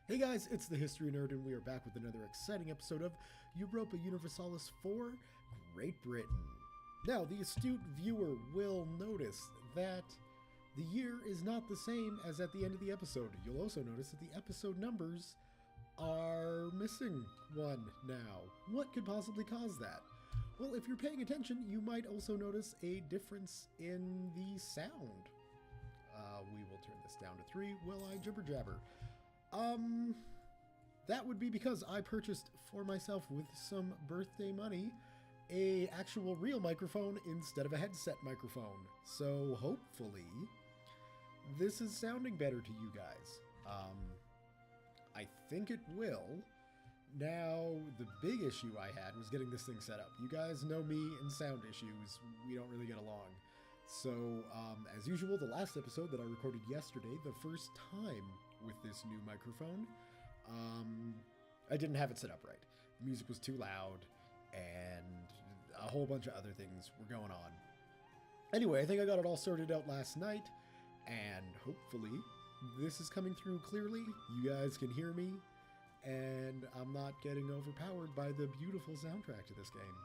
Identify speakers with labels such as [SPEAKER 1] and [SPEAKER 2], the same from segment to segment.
[SPEAKER 1] Hey guys, it's the History Nerd, and we are back with another exciting episode of Europa Universalis 4, Great Britain. Now, the astute viewer will notice that the year is not the same as at the end of the episode. You'll also notice that the episode numbers are missing one now. What could possibly cause that? Well, if you're paying attention, you might also notice a difference in the sound. We will turn this down to 3 while I jibber jabber. That would be because I purchased for myself with some birthday money a actual real microphone instead of a headset microphone. So hopefully this is sounding better to you guys. I think it will. Now, the big issue I had was getting this thing set up. You guys know me and sound issues. We don't really get along. So, as usual, the last episode that I recorded yesterday, the first time with this new microphone, I didn't have it set up right. The music was too loud, and a whole bunch of other things were going on. Anyway, I think I got it all sorted out last night, and hopefully this is coming through clearly. You guys can hear me, and I'm not getting overpowered by the beautiful soundtrack to this game.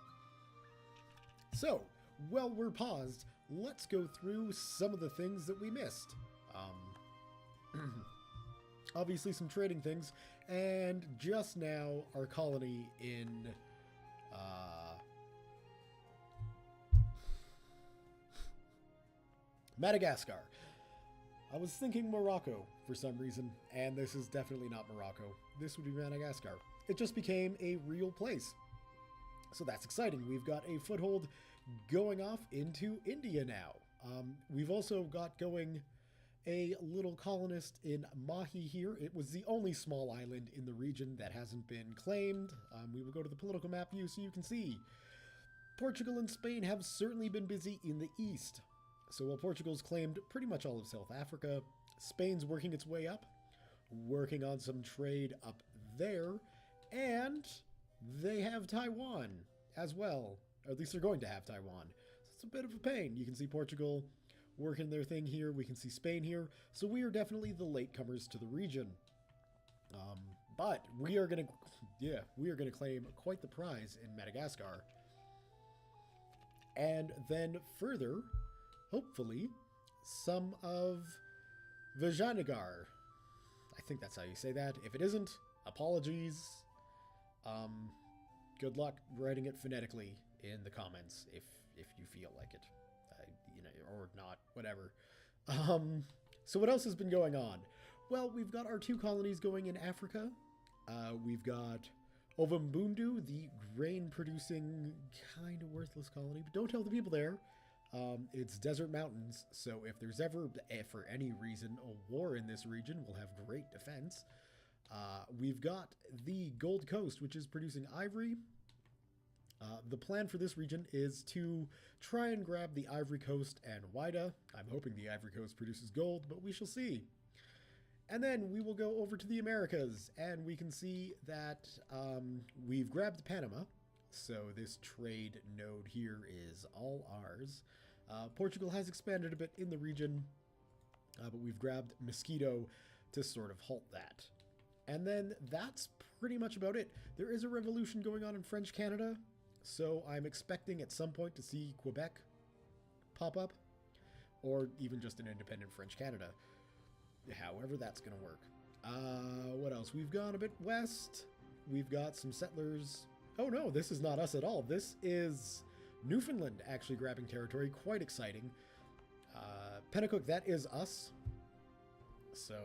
[SPEAKER 1] So, while we're paused, let's go through some of the things that we missed. Obviously some trading things, and just now our colony in Madagascar. I was thinking Morocco for some reason, and this is definitely not Morocco. This would be Madagascar. It just became a real place. So that's exciting. We've got a foothold going off into India now. We've also got going a little colonist in Mahi here. It was the only small island in the region that hasn't been claimed. We will go to the political map view so you can see. Portugal and Spain have certainly been busy in the east. So while Portugal's claimed pretty much all of South Africa, Spain's working its way up, working on some trade up there, and they have Taiwan as well. Or at least they're going to have Taiwan. So it's a bit of a pain. You can see Portugal working their thing here. We can see Spain here. So we are definitely the latecomers to the region. But we are going to claim quite the prize in Madagascar. And then further, hopefully, some of Vijayanagar. I think that's how you say that. If it isn't, apologies. Good luck writing it phonetically in the comments if you feel like it, or not, whatever. So what else has been going on? Well, we've got our 2 colonies going in Africa. We've got Ovumbundu, the grain-producing, kind of worthless colony, but don't tell the people there. It's desert mountains, so if there's ever, for any reason, a war in this region, we'll have great defense. We've got the Gold Coast, which is producing ivory. The plan for this region is to try and grab the Ivory Coast and Wida. I'm hoping the Ivory Coast produces gold, but we shall see. And then we will go over to the Americas, and we can see that we've grabbed Panama. So this trade node here is all ours. Portugal has expanded a bit in the region, but we've grabbed Mosquito to sort of halt that. And then that's pretty much about it. There is a revolution going on in French Canada, so I'm expecting at some point to see Quebec pop up, or even just an independent French Canada. However that's going to work. What else? We've gone a bit west. We've got some settlers. Oh no, this is not us at all. This is Newfoundland actually grabbing territory. Quite exciting. Pennacook, that is us. So,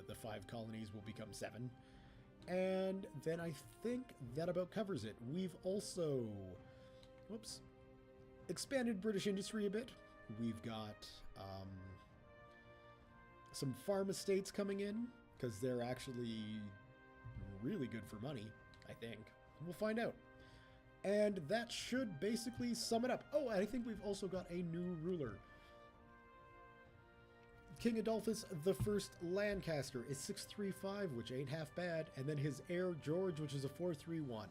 [SPEAKER 1] the 5 colonies will become 7. And then I think that about covers it. We've also, expanded British industry a bit. We've got some farm estates coming in, because they're actually really good for money, I think. We'll find out. And that should basically sum it up. Oh, I think we've also got a new ruler. King Adolphus I Lancaster is 635, which ain't half bad, and then his heir George, which is a 431.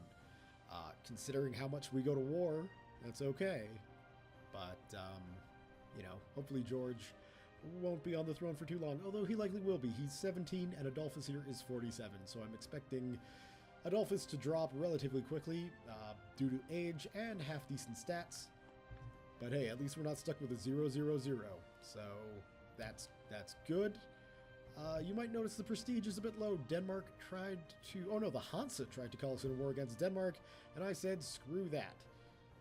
[SPEAKER 1] Considering how much we go to war, that's okay. But, hopefully George won't be on the throne for too long, although he likely will be. He's 17 and Adolphus here is 47, so I'm expecting Adolphus to drop relatively quickly due to age and half-decent stats. But hey, at least we're not stuck with a 0-0-0, so that's good. You might notice the prestige is a bit low. Denmark tried to... Oh no, the Hansa tried to call us in a war against Denmark, and I said, screw that.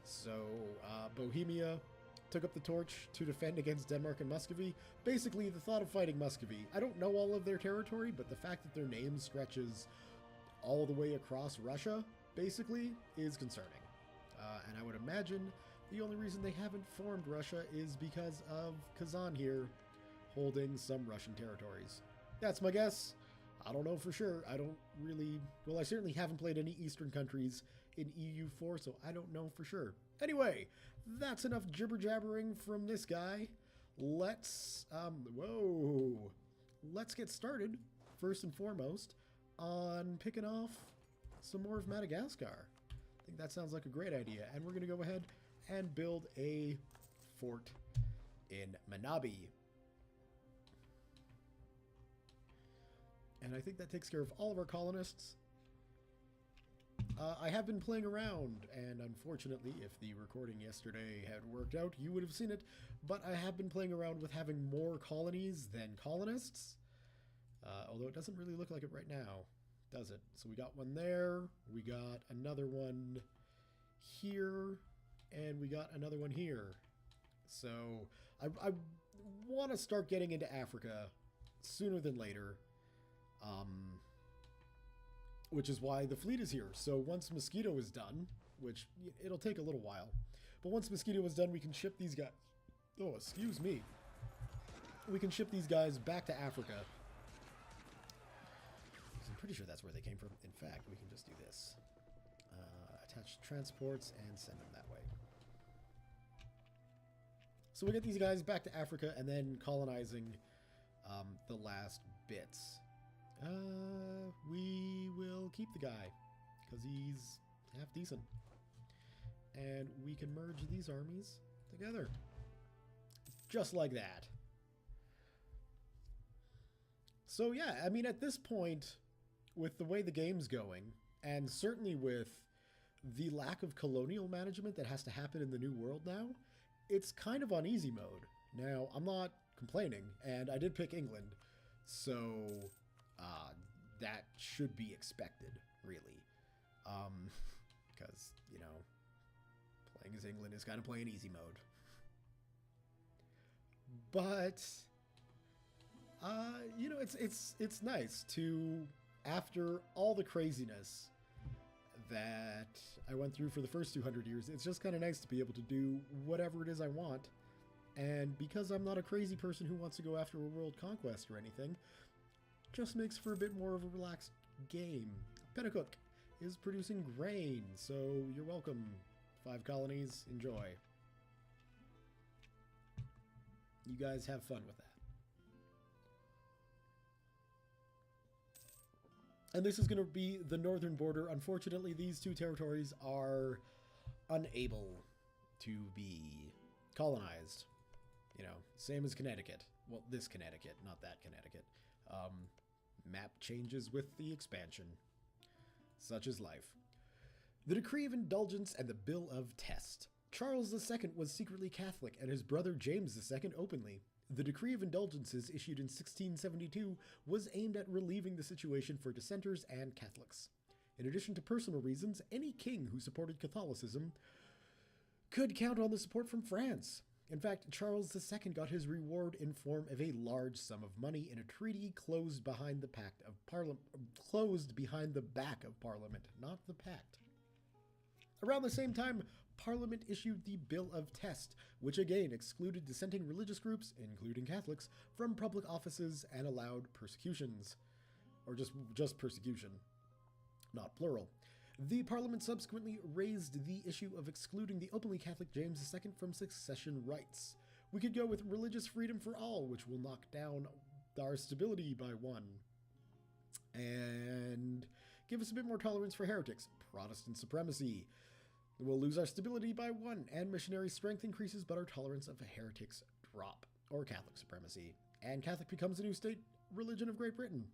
[SPEAKER 1] So, Bohemia took up the torch to defend against Denmark and Muscovy. Basically, the thought of fighting Muscovy, I don't know all of their territory, but the fact that their name stretches all the way across Russia, basically, is concerning. And I would imagine the only reason they haven't formed Russia is because of Kazan here holding some Russian territories. That's my guess. I don't know for sure. I don't really... Well, I certainly haven't played any Eastern countries in EU4, so I don't know for sure. Anyway, that's enough jibber-jabbering from this guy. Let's... Let's get started, first and foremost, on picking off some more of Madagascar. I think that sounds like a great idea. And we're going to go ahead and build a fort in Manabi. And I think that takes care of all of our colonists. I have been playing around, and unfortunately, if the recording yesterday had worked out, you would have seen it, but I have been playing around with having more colonies than colonists, although it doesn't really look like it right now, does it? So we got one there, we got another one here, and we got another one here. So I want to start getting into Africa sooner than later. Which is why the fleet is here. So once Mosquito is done, which it'll take a little while, but once Mosquito is done, we can ship these guys... Oh, excuse me. We can ship these guys back to Africa. I'm pretty sure that's where they came from. In fact, we can just do this. Attach transports and send them that way. So we get these guys back to Africa and then colonizing the last bits. We will keep the guy because he's half decent. And we can merge these armies together. Just like that. So yeah, I mean, at this point, with the way the game's going, and certainly with the lack of colonial management that has to happen in the new world now, it's kind of on easy mode. Now, I'm not complaining, and I did pick England, so... that should be expected, really. Because, you know, playing as England is kind of playing easy mode. But, you know, it's nice to, after all the craziness that I went through for the first 200 years, it's just kind of nice to be able to do whatever it is I want. And because I'm not a crazy person who wants to go after a world conquest or anything, just makes for a bit more of a relaxed game. Pennacook is producing grain, so you're welcome. 5 colonies, enjoy. You guys have fun with that. And this is going to be the northern border. Unfortunately, these 2 territories are unable to be colonized. You know, same as Connecticut. Well, this Connecticut, not that Connecticut. Map changes with the expansion. Such is life. The Decree of Indulgence and the Bill of Test. Charles II was secretly Catholic and his brother James II openly. The Decree of Indulgences issued in 1672 was aimed at relieving the situation for dissenters and Catholics. In addition to personal reasons, any king who supported Catholicism could count on the support from France. In fact, Charles II got his reward in form of a large sum of money in a treaty closed behind the back of Parliament, not the pact. Around the same time, Parliament issued the Bill of Test, which again excluded dissenting religious groups, including Catholics, from public offices and allowed persecutions. Or just persecution, not plural. The Parliament subsequently raised the issue of excluding the openly Catholic James II from succession rights. We could go with religious freedom for all, which will knock down our stability by 1. And give us a bit more tolerance for heretics. Protestant supremacy. We'll lose our stability by 1, and missionary strength increases, but our tolerance of heretics drop. or Catholic supremacy, and Catholic becomes the new state religion of Great Britain.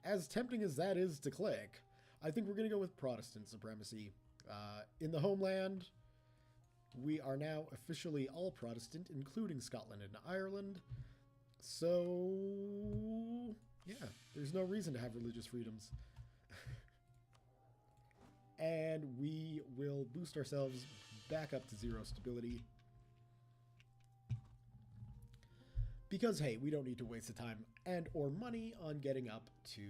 [SPEAKER 1] As tempting as that is to click, I think we're going to go with Protestant supremacy. In the homeland, we are now officially all Protestant, including Scotland and Ireland. So, yeah, there's no reason to have religious freedoms. And we will boost ourselves back up to 0 stability. Because, hey, we don't need to waste the time and or money on getting up to,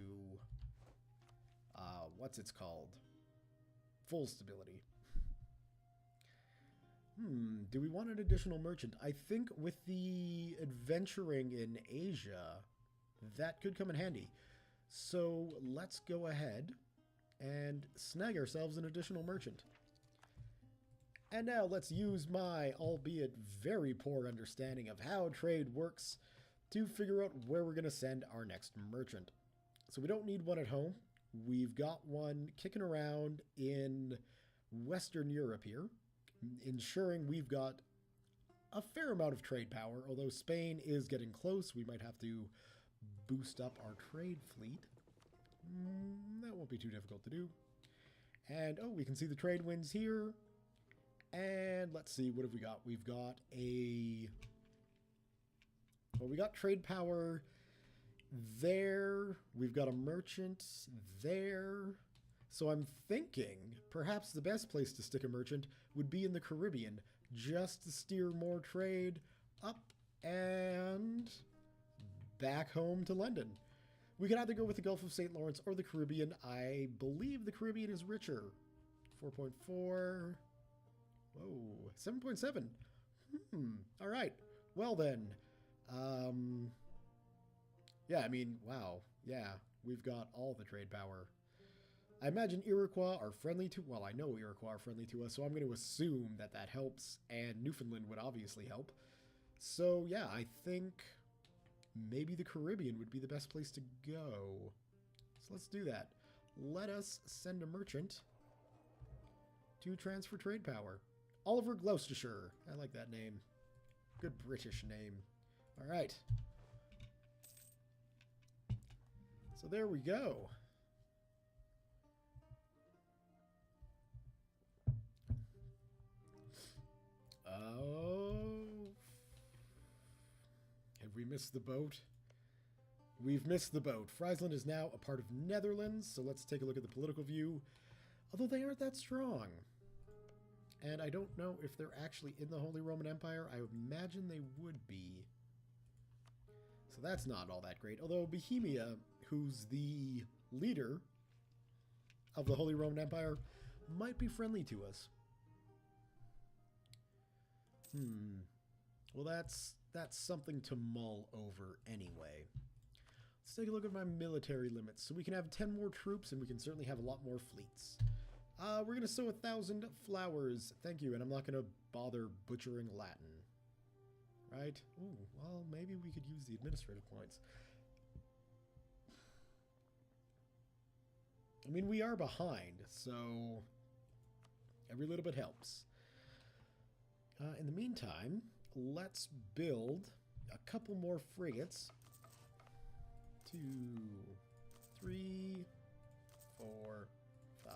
[SPEAKER 1] what's it's called? Full stability. Do we want an additional merchant? I think with the adventuring in Asia, that could come in handy. So let's go ahead and snag ourselves an additional merchant. And now let's use my, albeit very poor understanding of how trade works to figure out where we're going to send our next merchant. So we don't need one at home. We've got one kicking around in Western Europe here, ensuring we've got a fair amount of trade power. Although Spain is getting close, we might have to boost up our trade fleet. That won't be too difficult to do. And, oh, we can see the trade winds here. And let's see, what have we got? We've got well, we got trade power there. We've got a merchant there. So I'm thinking perhaps the best place to stick a merchant would be in the Caribbean, just to steer more trade up and back home to London. We can either go with the Gulf of St. Lawrence or the Caribbean. I believe the Caribbean is richer. 4.4. Whoa, 7.7. All right. Well then. Yeah, I mean, wow. Yeah, we've got all the trade power. I imagine Iroquois are friendly to... Well, I know Iroquois are friendly to us, so I'm going to assume that that helps, and Newfoundland would obviously help. So, yeah, I think maybe the Caribbean would be the best place to go. So let's do that. Let us send a merchant to transfer trade power. Oliver Gloucestershire. I like that name. Good British name. All right. So there we go. Oh. Have we missed the boat? We've missed the boat. Friesland is now a part of Netherlands, so let's take a look at the political view. Although they aren't that strong. And I don't know if they're actually in the Holy Roman Empire. I imagine they would be. So that's not all that great. Although Bohemia, who's the leader of the Holy Roman Empire, might be friendly to us. Well, that's something to mull over anyway. Let's take a look at my military limits. So we can have 10 more troops, and we can certainly have a lot more fleets. We're going to sow 1,000 flowers. Thank you, and I'm not going to bother butchering Latin. Right? Ooh, well, maybe we could use the administrative points. I mean, we are behind, so every little bit helps. In the meantime, let's build a couple more frigates. 2, 3, 4, 5,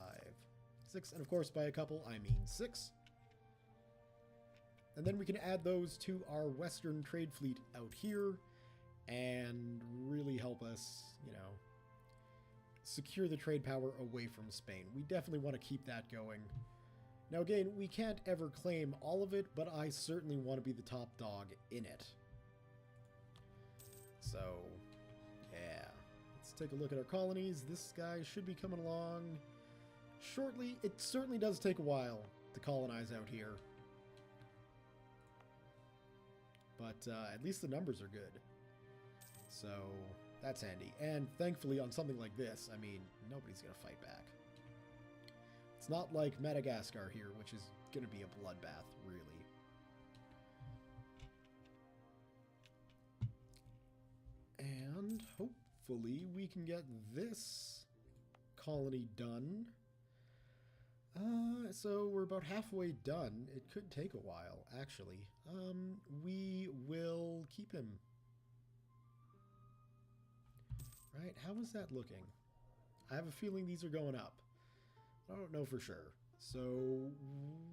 [SPEAKER 1] 6. And of course, by a couple, I mean 6. And then we can add those to our Western trade fleet out here and really help us, you know, secure the trade power away from Spain. We definitely want to keep that going. Now again, we can't ever claim all of it, but I certainly want to be the top dog in it. So, yeah. Let's take a look at our colonies. This guy should be coming along shortly. It certainly does take a while to colonize out here. But at least the numbers are good. So, that's handy. And thankfully on something like this, I mean, nobody's going to fight back. It's not like Madagascar here, which is going to be a bloodbath, really. And hopefully we can get this colony done So we're about halfway done. It could take a while, actually. We will keep him. Right, how is that looking? I have a feeling these are going up. I don't know for sure. So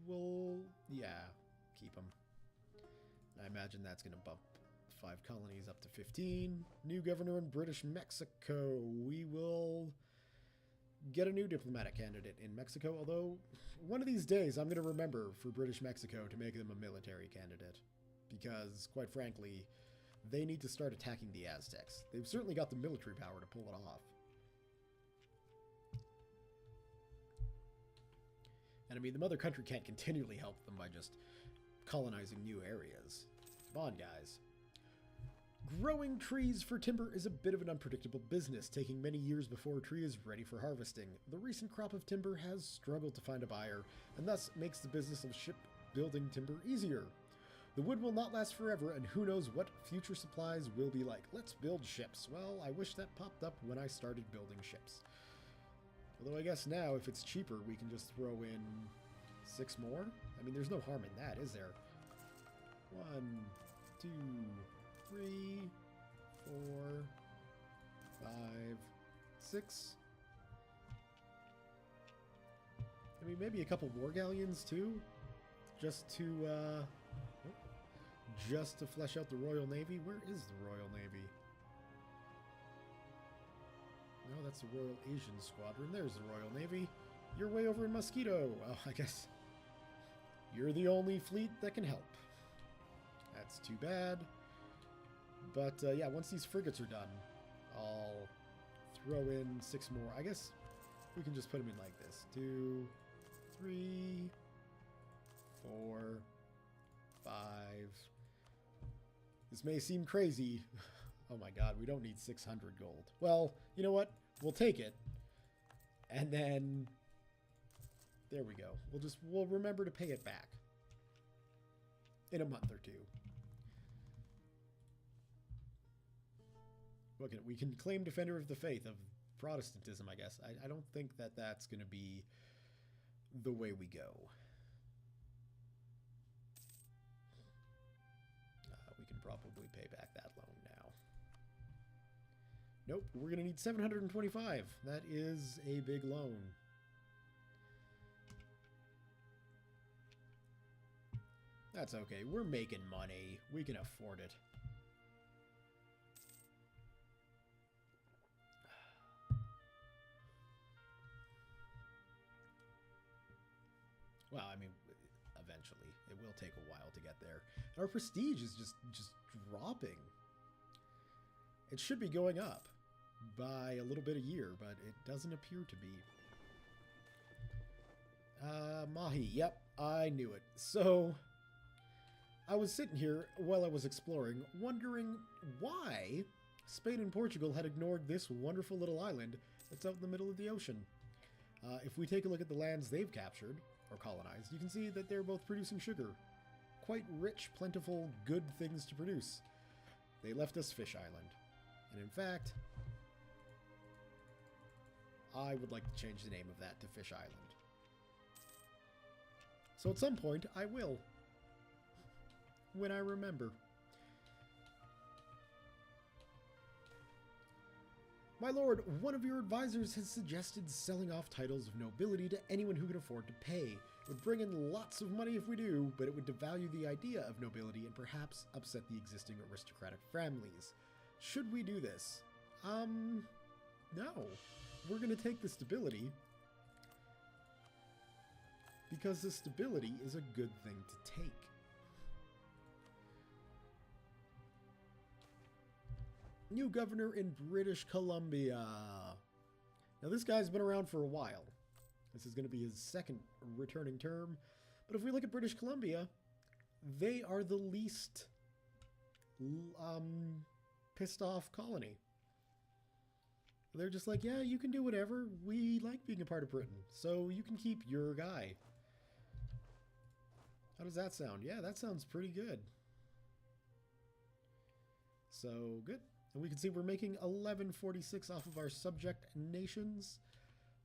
[SPEAKER 1] we'll, yeah, keep him. I imagine that's going to bump 5 colonies up to 15. New governor in British Mexico. We will get a new diplomatic candidate in Mexico, although one of these days I'm going to remember for British Mexico to make them a military candidate. Because, quite frankly, they need to start attacking the Aztecs. They've certainly got the military power to pull it off. And I mean, the mother country can't continually help them by just colonizing new areas. Come on, guys. Growing trees for timber is a bit of an unpredictable business, taking many years before a tree is ready for harvesting. The recent crop of timber has struggled to find a buyer, and thus makes the business of shipbuilding timber easier. The wood will not last forever, and who knows what future supplies will be like. Let's build ships. Well, I wish that popped up when I started building ships. Although I guess now, if it's cheaper, we can just throw in 6 more. I mean, there's no harm in that, is there? 1, 2, 3, 4, 5, 6. I mean, maybe a couple war galleons too, just to flesh out the Royal Navy. Where is the Royal Navy? No, that's the Royal Asian Squadron. There's the Royal Navy. You're way over in Mosquito. Oh, I guess you're the only fleet that can help. That's too bad. But, yeah, once these frigates are done, I'll throw in 6 more. I guess we can just put them in like this. 2, 3, 4, 5. This may seem crazy. Oh my god, we don't need 600 gold. Well, you know what? We'll take it. And then there we go. We'll remember to pay it back in a month or 2. We can claim Defender of the Faith of Protestantism, I guess. I don't think that that's going to be the way we go. We can probably pay back that loan now. Nope, we're going to need 725. That is a big loan. That's okay. We're making money. We can afford it. Well, I mean, eventually. It will take a while to get there. And our prestige is just dropping. It should be going up by a little bit a year, but it doesn't appear to be. Mahi. Yep, I knew it. So, I was sitting here while I was exploring, wondering why Spain and Portugal had ignored this wonderful little island that's out in the middle of the ocean. If we take a look at the lands they've captured, or colonized, you can see that they're both producing sugar. Quite rich, plentiful, good things to produce. They left us Fish Island. And in fact, I would like to change the name of that to Fish Island. So at some point, I will. When I remember. My lord, one of your advisors has suggested selling off titles of nobility to anyone who can afford to pay. It would bring in lots of money if we do, but it would devalue the idea of nobility and perhaps upset the existing aristocratic families. Should we do this? No. We're going to take the stability because the stability is a good thing to take. New governor in British Columbia. Now this guy's been around for a while. This is going to be his second returning term. But if we look at British Columbia, they are the least pissed off colony. They're just like, yeah, you can do whatever. We like being a part of Britain, so you can keep your guy. How does that sound? Yeah, that sounds pretty good. So, good. And we can see we're making 1146 off of our subject nations.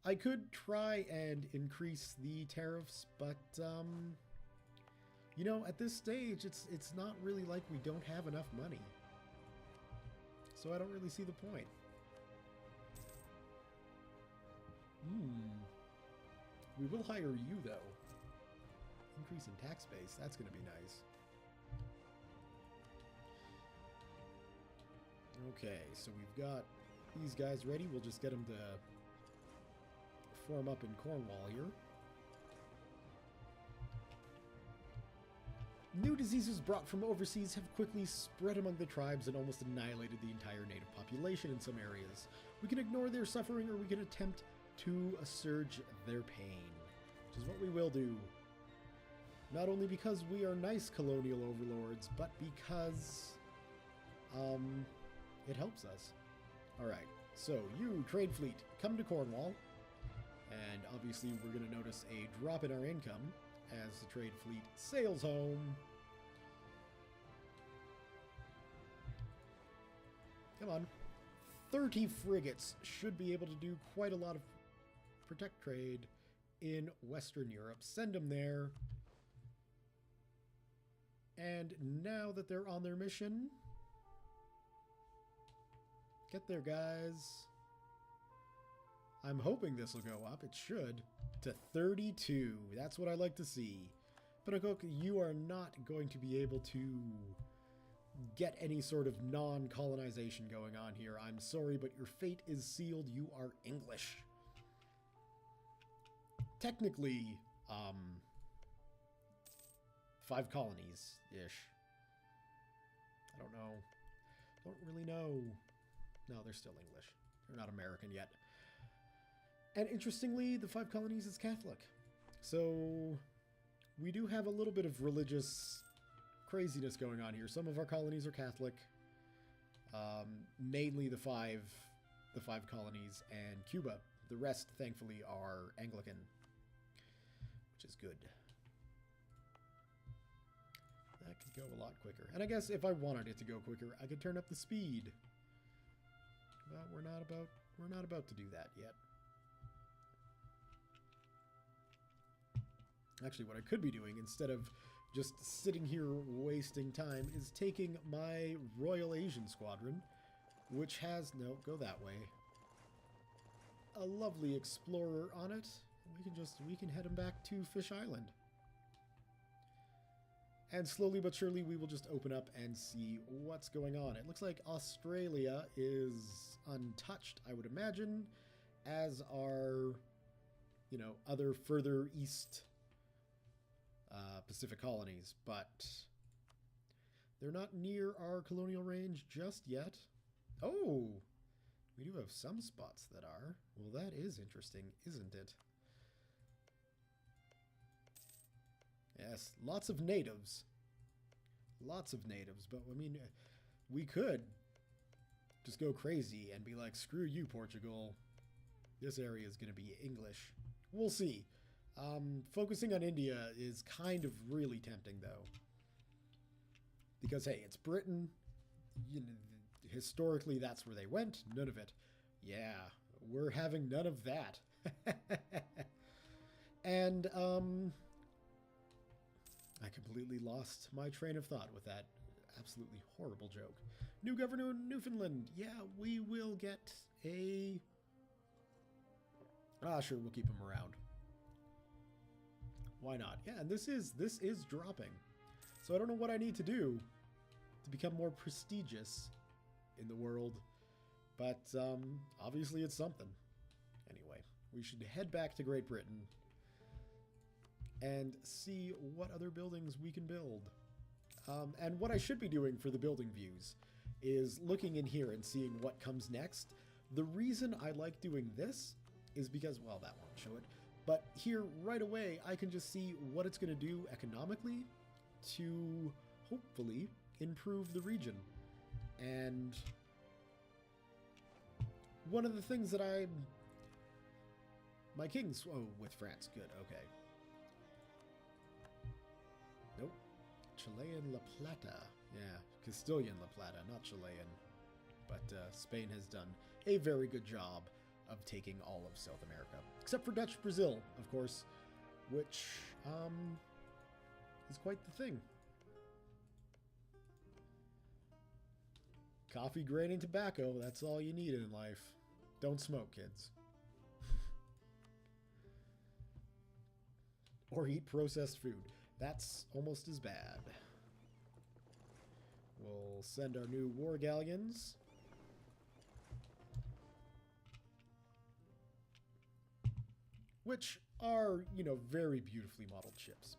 [SPEAKER 1] I could try and increase the tariffs, but, you know, at this stage, it's not really like we don't have enough money. So I don't really see the point. We will hire you, though. Increase in tax base. That's going to be nice. Okay, so we've got these guys ready. We'll just get them to form up in Cornwall here. New diseases brought from overseas have quickly spread among the tribes and almost annihilated the entire native population in some areas. We can ignore their suffering, or we can attempt to assuage their pain, which is what we will do. Not only because we are nice colonial overlords, but because it helps us. Alright, so you, trade fleet, come to Cornwall. And obviously we're going to notice a drop in our income as the trade fleet sails home. Come on. 30 frigates should be able to do quite a lot of protect trade in Western Europe. Send them there. And now that they're on their mission, get there, guys. I'm hoping this will go up. It should. To 32. That's what I like to see. Pinnacook, you are not going to be able to get any sort of non-colonization going on here. I'm sorry, but your fate is sealed. You are English. Technically, 5 colonies-ish. I don't know. Don't really know. No, they're still English. They're not American yet. And interestingly, the 5 colonies is Catholic. So we do have a little bit of religious craziness going on here. Some of our colonies are Catholic. Mainly the five colonies and Cuba. The rest, thankfully, are Anglican, which is good. That could go a lot quicker. And I guess if I wanted it to go quicker, I could turn up the speed. But we're not about to do that yet. Actually, what I could be doing, instead of just sitting here wasting time, is taking my Royal Asian Squadron, which has, no, go that way, a lovely explorer on it. We can head him back to Fish Island. And slowly but surely we will just open up and see what's going on. It looks like Australia is untouched, I would imagine, as are, you know, other further east Pacific colonies, but they're not near our colonial range just yet. Oh, we do have some spots that are. Well, that is interesting, isn't it? Yes, lots of natives. Lots of natives, but I mean, we could just go crazy and be like, screw you, Portugal. This area is going to be English. We'll see. Focusing on India is kind of really tempting, though. Because, hey, it's Britain. You know, historically, that's where they went. None of it. Yeah, we're having none of that. And, I completely lost my train of thought with that absolutely horrible joke. New governor in Newfoundland. Yeah, we will get a... sure, we'll keep him around. Why not? Yeah, and this is dropping. So I don't know what I need to do to become more prestigious in the world. But obviously it's something. Anyway, we should head back to Great Britain and see what other buildings we can build. And what I should be doing for the building views is looking in here and seeing what comes next. The reason I like doing this is because, well, that won't show it, but here right away I can just see what it's going to do economically to hopefully improve the region. And one of the things that my kings, oh, with France, good, okay. Nope. Chilean La Plata. Yeah, Castilian La Plata, not Chilean. But Spain has done a very good job of taking all of South America. Except for Dutch Brazil, of course, which is quite the thing. Coffee, grain, and tobacco, that's all you need in life. Don't smoke, kids. Or eat processed food. That's almost as bad. We'll send our new war galleons. Which are, you know, very beautifully modeled ships.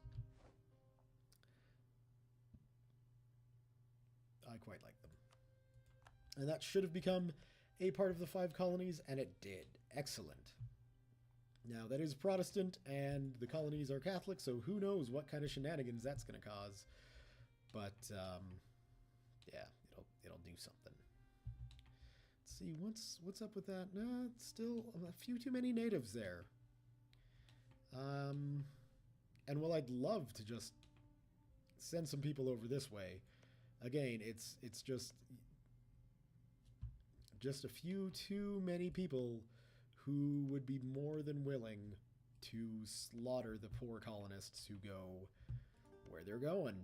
[SPEAKER 1] I quite like them. And that should have become a part of the 5 colonies, and it did. Excellent. Now, that is Protestant, and the colonies are Catholic, so who knows what kind of shenanigans that's going to cause. But, yeah, it'll do something. Let's see, what's up with that? No, it's still a few too many natives there. And while I'd love to just send some people over this way, again, it's just a few too many people who would be more than willing to slaughter the poor colonists who go where they're going.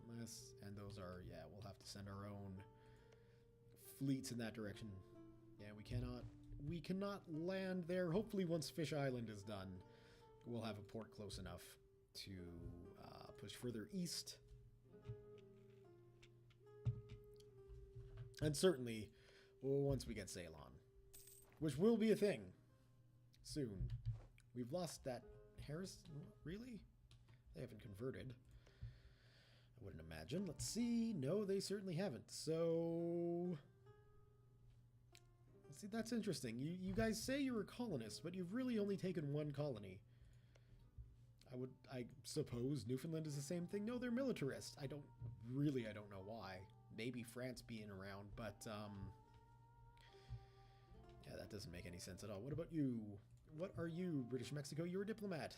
[SPEAKER 1] And those are, yeah, we'll have to send our own fleets in that direction. Yeah, we cannot land there. Hopefully once Fish Island is done, we'll have a port close enough to push further east. And certainly, once we get Ceylon, which will be a thing soon. We've lost that Harris, really? They haven't converted. I wouldn't imagine. Let's see. No, they certainly haven't. So, see, that's interesting. You guys say you're a colonist, but you've really only taken 1 colony. I suppose Newfoundland is the same thing. No, they're militarist. I don't know why. Maybe France being around, but yeah, that doesn't make any sense at all. What about you? What are you, British Mexico? You're a diplomat.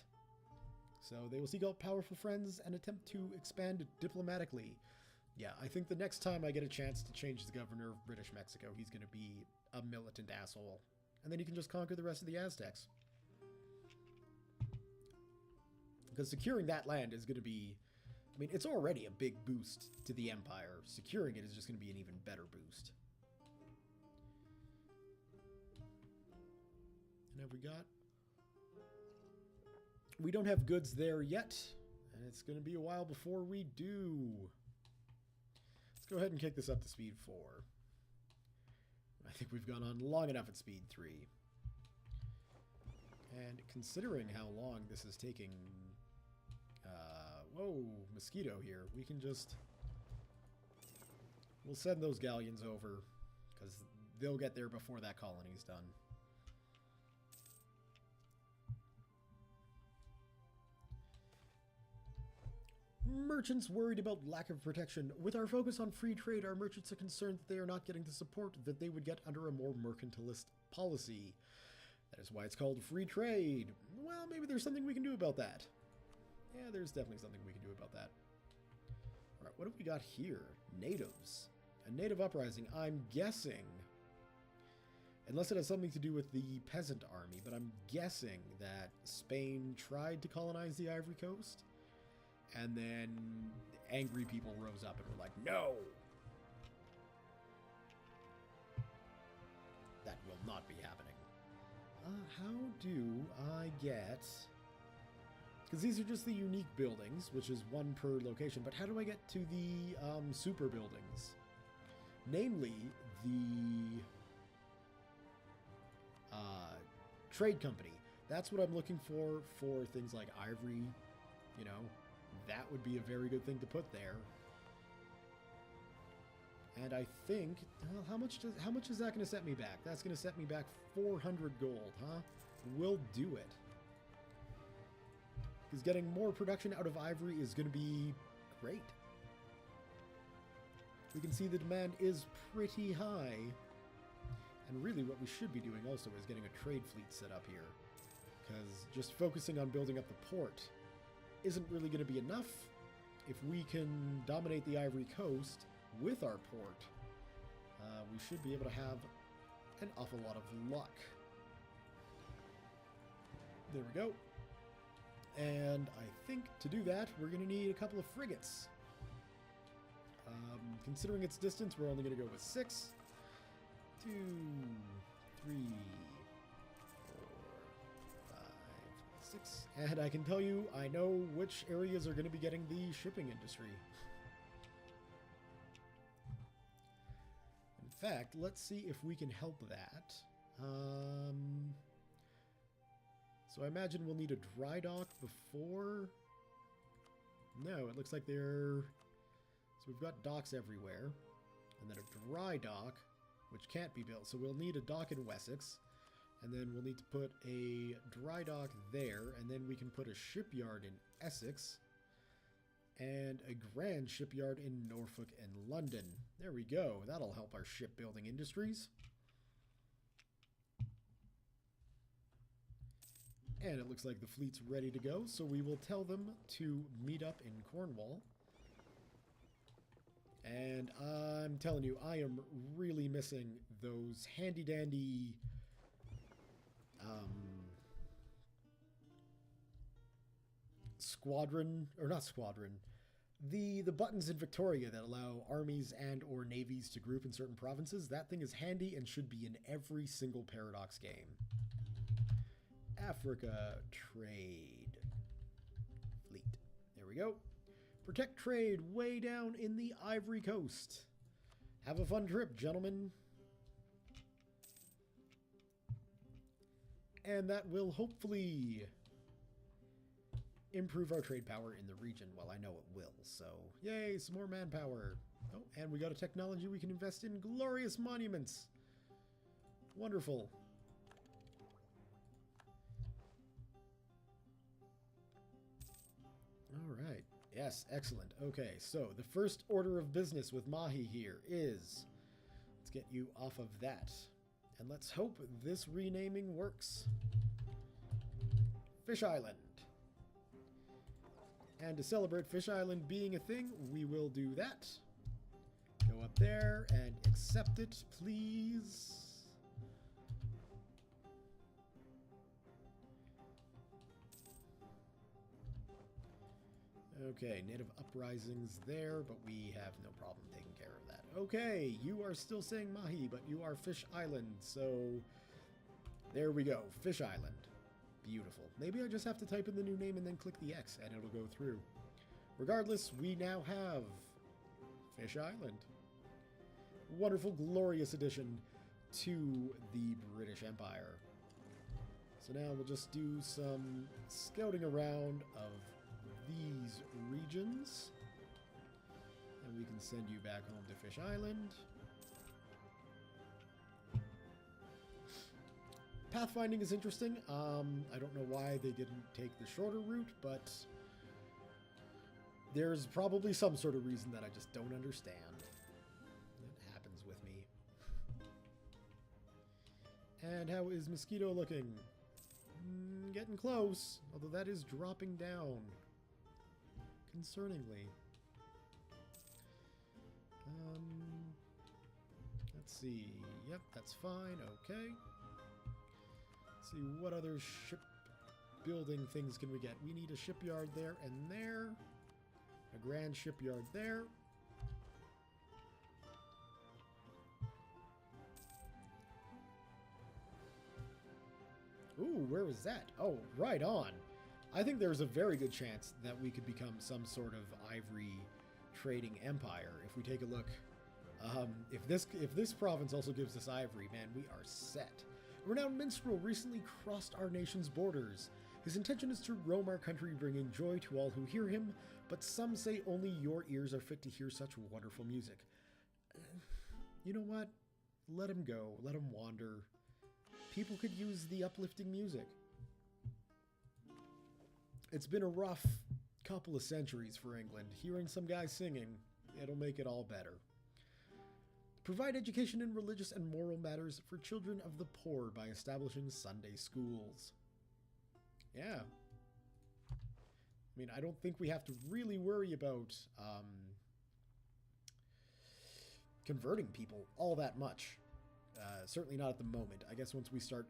[SPEAKER 1] So they will seek out powerful friends and attempt to expand diplomatically. Yeah, I think the next time I get a chance to change the governor of British Mexico, he's going to be a militant asshole. And then he can just conquer the rest of the Aztecs. Because securing that land is going to be... I mean, it's already a big boost to the Empire. Securing it is just going to be an even better boost. And have we got... We don't have goods there yet, and it's going to be a while before we do. Let's go ahead and kick this up to speed 4. I think we've gone on long enough at speed 3. And considering how long this is taking... whoa, mosquito here. We can just... We'll send those galleons over, because they'll get there before that colony's done. Merchants worried about lack of protection. With our focus on free trade, our merchants are concerned that they are not getting the support that they would get under a more mercantilist policy. That is why it's called free trade. Well, maybe there's something we can do about that. Yeah, there's definitely something we can do about that. Alright, what have we got here? Natives. A native uprising. I'm guessing, unless it has something to do with the peasant army, but I'm guessing that Spain tried to colonize the Ivory Coast, and then angry people rose up and were like, no! That will not be happening. How do I get... Because these are just the unique buildings, which is 1 per location, but how do I get to the super buildings? Namely, the trade company. That's what I'm looking for things like ivory, you know. That would be a very good thing to put there. And I think, well, how much is that going to set me back? That's going to set me back 400 gold, huh? We'll do it. Because getting more production out of ivory is going to be great. We can see the demand is pretty high. And really what we should be doing also is getting a trade fleet set up here. Because just focusing on building up the port isn't really going to be enough. If we can dominate the Ivory Coast with our port, we should be able to have an awful lot of luck. There we go. And I think to do that, we're going to need a couple of frigates. Considering its distance, we're only going to go with 6. 2, 3, 4, 5, 6. And I can tell you, I know which areas are going to be getting the shipping industry. In fact, let's see if we can help that. So I imagine we'll need a dry dock before... No, it looks like they're... So we've got docks everywhere. And then a dry dock, which can't be built. So we'll need a dock in Wessex. And then we'll need to put a dry dock there. And then we can put a shipyard in Essex. And a grand shipyard in Norfolk and London. There we go. That'll help our shipbuilding industries. And it looks like the fleet's ready to go, so we will tell them to meet up in Cornwall. And I'm telling you, I am really missing those handy-dandy squadron, or not squadron, the buttons in Victoria that allow armies and or navies to group in certain provinces. That thing is handy and should be in every single Paradox game. Africa trade fleet. There we go. Protect trade way down in the Ivory Coast. Have a fun trip, gentlemen. And that will hopefully improve our trade power in the region. Well, I know it will, so yay, some more manpower. Oh, and we got a technology we can invest in. Glorious monuments. Wonderful. All right. Yes, excellent. Okay, so the first order of business with Mahi here is, let's get you off of that. And let's hope this renaming works. Fish Island. And to celebrate Fish Island being a thing, we will do that. Go up there and accept it, please. Okay, native uprisings there, but we have no problem taking care of that. Okay, you are still saying Mahi, but you are Fish Island, so there we go, Fish Island. Beautiful. Maybe I just have to type in the new name and then click the X and it'll go through. Regardless, we now have Fish Island. Wonderful, glorious addition to the British Empire. So now we'll just do some scouting around of these regions. And we can send you back home to Fish Island. Pathfinding is interesting. I don't know why they didn't take the shorter route, but there's probably some sort of reason that I just don't understand. It happens with me. And how is Mosquito looking? Getting close, although that is dropping down concerningly. Let's see. Yep, that's fine. Okay. Let's see, what other shipbuilding things can we get? We need a shipyard there and there. A grand shipyard there. Ooh, where was that? Oh, right on. I think there's a very good chance that we could become some sort of ivory trading empire. If we take a look, if this province also gives us ivory, man, we are set. A renowned minstrel recently crossed our nation's borders. His intention is to roam our country, bringing joy to all who hear him, but some say only your ears are fit to hear such wonderful music. You know what? Let him go. Let him wander. People could use the uplifting music. It's been a rough couple of centuries for England. Hearing some guy singing, it'll make it all better. Provide education in religious and moral matters for children of the poor by establishing Sunday schools. Yeah. I mean, I don't think we have to really worry about converting people all that much. Certainly not at the moment. I guess once we start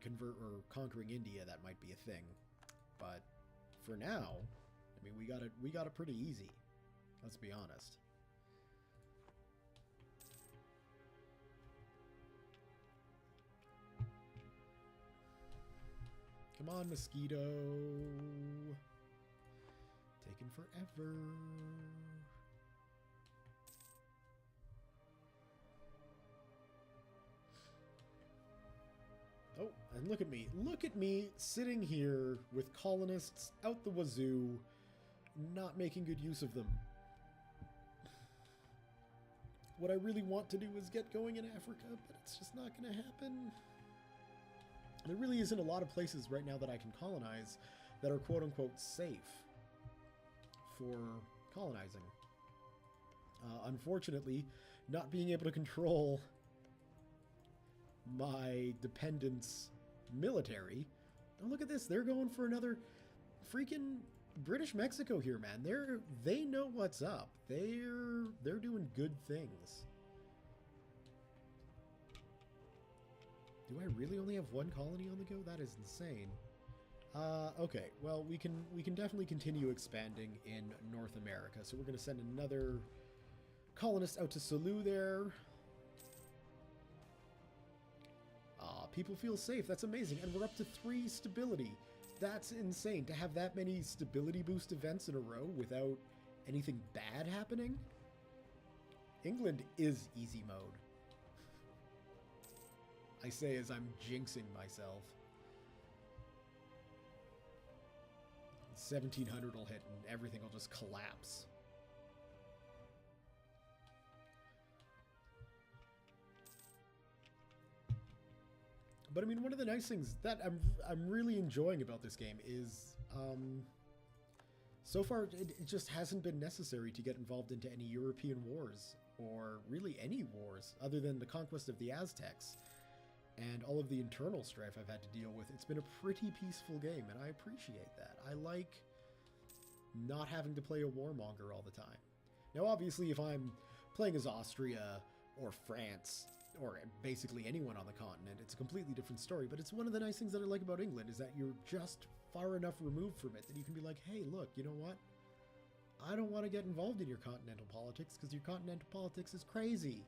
[SPEAKER 1] conquering India, that might be a thing. But for now, I mean, we got it pretty easy. Let's be honest. Come on, mosquito. Taking forever. Oh, and look at me. Look at me sitting here with colonists out the wazoo, not making good use of them. What I really want to do is get going in Africa, but it's just not going to happen. There really isn't a lot of places right now that I can colonize that are quote-unquote safe for colonizing. Unfortunately, not being able to control my dependents' military. Oh, look at this. They're going for another freaking British Mexico here, man. They know what's up. They're doing good things. Do I really only have one colony on the go? That is insane. Okay, well, we can definitely continue expanding in North America. So we're going to send another colonist out to Sulu there. People feel safe. That's amazing. And we're up to 3 stability. That's insane. To have that many stability boost events in a row without anything bad happening. England is easy mode. I say as I'm jinxing myself. 1700 will hit and everything will just collapse. But I mean, one of the nice things that I'm really enjoying about this game is, so far it just hasn't been necessary to get involved into any European wars, or really any wars, other than the conquest of the Aztecs, and all of the internal strife I've had to deal with. It's been a pretty peaceful game, and I appreciate that. I like not having to play a warmonger all the time. Now, obviously, if I'm playing as Austria, or France, or basically anyone on the continent, it's a completely different story. But it's one of the nice things that I like about England is that you're just far enough removed from it that you can be like, hey, look, you know what? I don't want to get involved in your continental politics because your continental politics is crazy.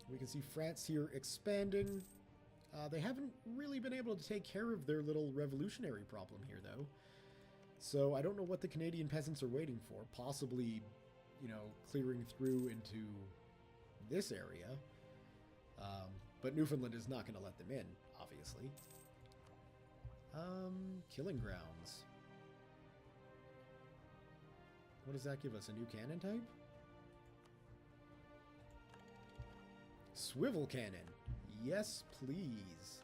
[SPEAKER 1] We can see France here expanding. They haven't really been able to take care of their little revolutionary problem here, though. So I don't know what the Canadian peasants are waiting for. Possibly, you know, clearing through into this area. But Newfoundland is not going to let them in, obviously. Killing grounds. What does that give us? A new cannon type? Swivel cannon. Yes, please.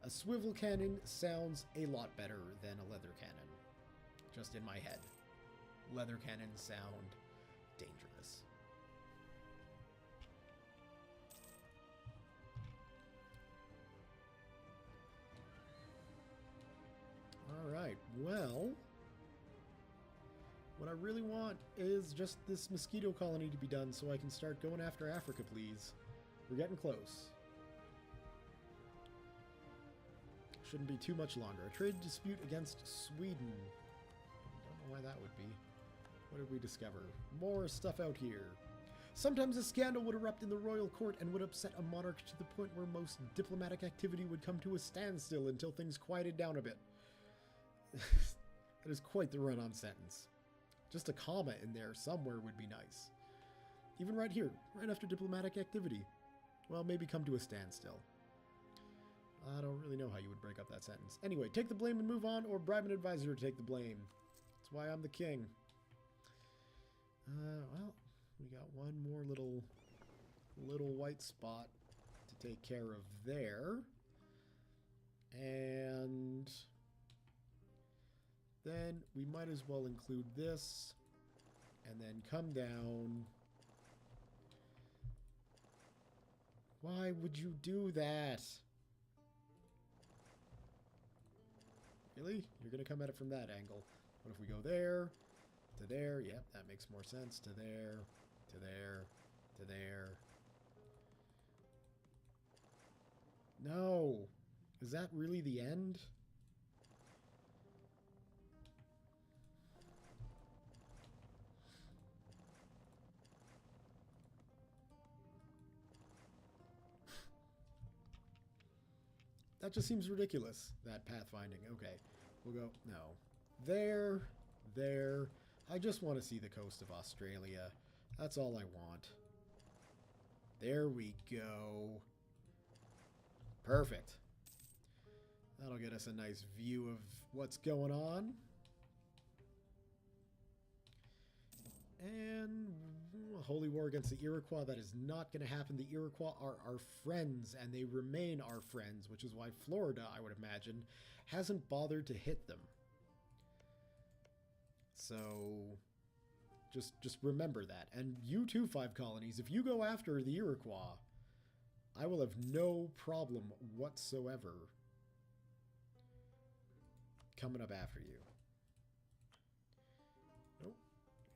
[SPEAKER 1] A swivel cannon sounds a lot better than a leather cannon. Just in my head. Leather cannons sound dangerous. Alright, well, what I really want is just this mosquito colony to be done so I can start going after Africa, please. We're getting close. Shouldn't be too much longer. A trade dispute against Sweden. Don't know why that would be. What did we discover? More stuff out here. Sometimes a scandal would erupt in the royal court and would upset a monarch to the point where most diplomatic activity would come to a standstill until things quieted down a bit. That is quite the run-on sentence. Just a comma in there somewhere would be nice. Even right here, right after diplomatic activity. Well, maybe come to a standstill. I don't really know how you would break up that sentence. Anyway, take the blame and move on, or bribe an advisor to take the blame. That's why I'm the king. Well, we got one more little white spot to take care of there. And then we might as well include this, and then come down. Why would you do that? Really? You're going to come at it from that angle. What if we go there, To there. Yep, that makes more sense. To there. To there. To there. No! Is that really the end? That just seems ridiculous, that pathfinding. Okay, we'll go, no. There, there. I just want to see the coast of Australia. That's all I want. There we go. Perfect. That'll get us a nice view of what's going on. And holy war against the Iroquois, that is not going to happen. The Iroquois are our friends, and they remain our friends, which is why Florida, I would imagine, hasn't bothered to hit them. So just remember that. And you too, 5 colonies, if you go after the Iroquois, I will have no problem whatsoever coming up after you. Nope.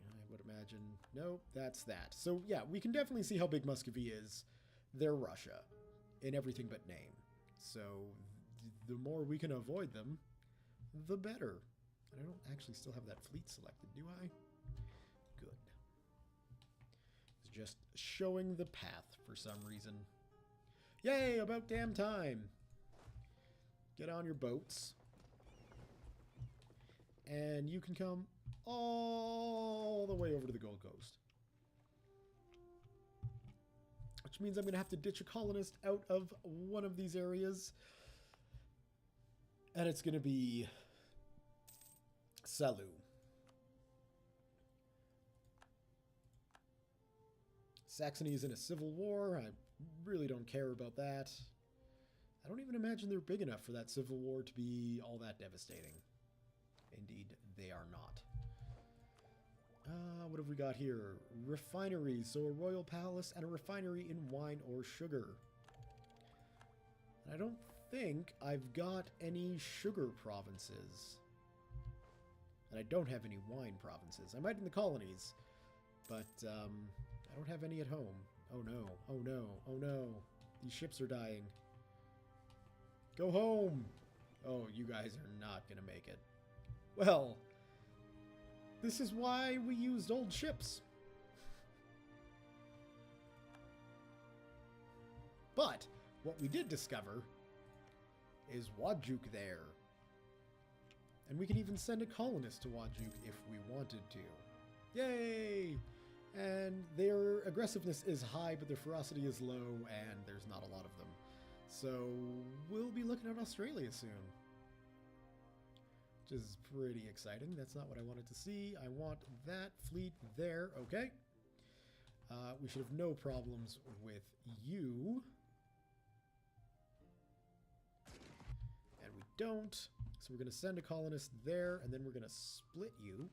[SPEAKER 1] I would imagine. Nope, that's that. So yeah, we can definitely see how big Muscovy is. They're Russia in everything but name. So the more we can avoid them, the better. And I don't actually still have that fleet selected, do I? Good. It's just showing the path for some reason. Yay, about damn time. Get on your boats. And you can come all the way over to the Gold Coast. Which means I'm going to have to ditch a colonist out of one of these areas. And it's going to be Salu. Saxony is in a civil war. I really don't care about that. I don't even imagine they're big enough for that civil war to be all that devastating. Indeed, they are not. What have we got here? Refineries. So a royal palace and a refinery in wine or sugar. And I don't think I've got any sugar provinces. And I don't have any wine provinces. I might in the colonies, but I don't have any at home. Oh no, oh no, oh no. These ships are dying. Go home! Oh, you guys are not gonna make it. Well, this is why we used old ships. But what we did discover is Wadjuk there. And we can even send a colonist to Wadjuk if we wanted to. Yay! And their aggressiveness is high, but their ferocity is low, and there's not a lot of them. So we'll be looking at Australia soon. Which is pretty exciting. That's not what I wanted to see. I want that fleet there. Okay. We should have no problems with you. And we don't. So we're going to send a colonist there, and then we're going to split you.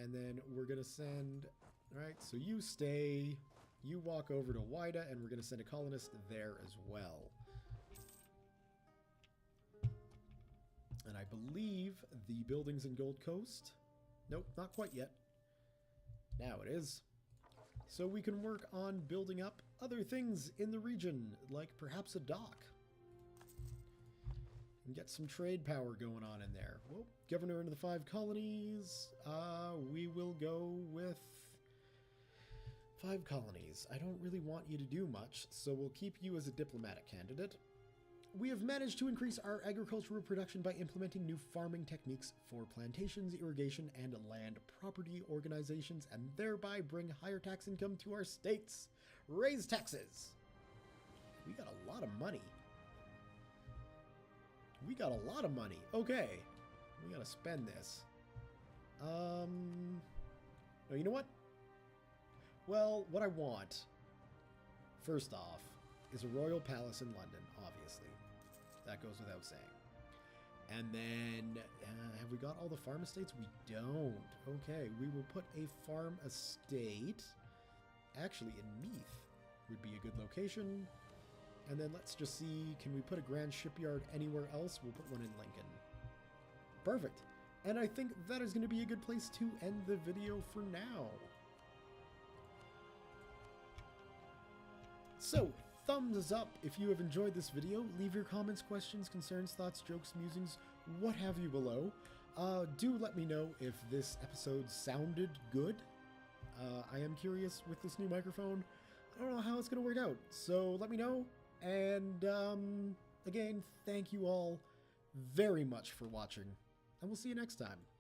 [SPEAKER 1] And then we're going to send... Alright, so you stay. You walk over to Wida, and we're going to send a colonist there as well. And I believe the buildings in Gold Coast... Nope, not quite yet. Now it is. So we can work on building up other things in the region, like perhaps a dock. And get some trade power going on in there. Well, governor into the 5 colonies. We will go with 5 colonies. I don't really want you to do much, so we'll keep you as a diplomatic candidate. We have managed to increase our agricultural production by implementing new farming techniques for plantations, irrigation, and land property organizations, and thereby bring higher tax income to our states. Raise taxes! We got a lot of money. We got a lot of money. Okay. We gotta spend this. Oh, you know what? Well, what I want, first off, is a royal palace in London, obviously. That goes without saying. And then, have we got all the farm estates? We don't. Okay, we will put a farm estate, actually in Meath would be a good location. And then let's just see, can we put a grand shipyard anywhere else? We'll put one in Lincoln. Perfect. And I think that is going to be a good place to end the video for now. So, thumbs up if you have enjoyed this video. Leave your comments, questions, concerns, thoughts, jokes, musings, what have you below. Do let me know if this episode sounded good. I am curious with this new microphone. I don't know how it's going to work out, so let me know. And again, thank you all very much for watching, and we'll see you next time.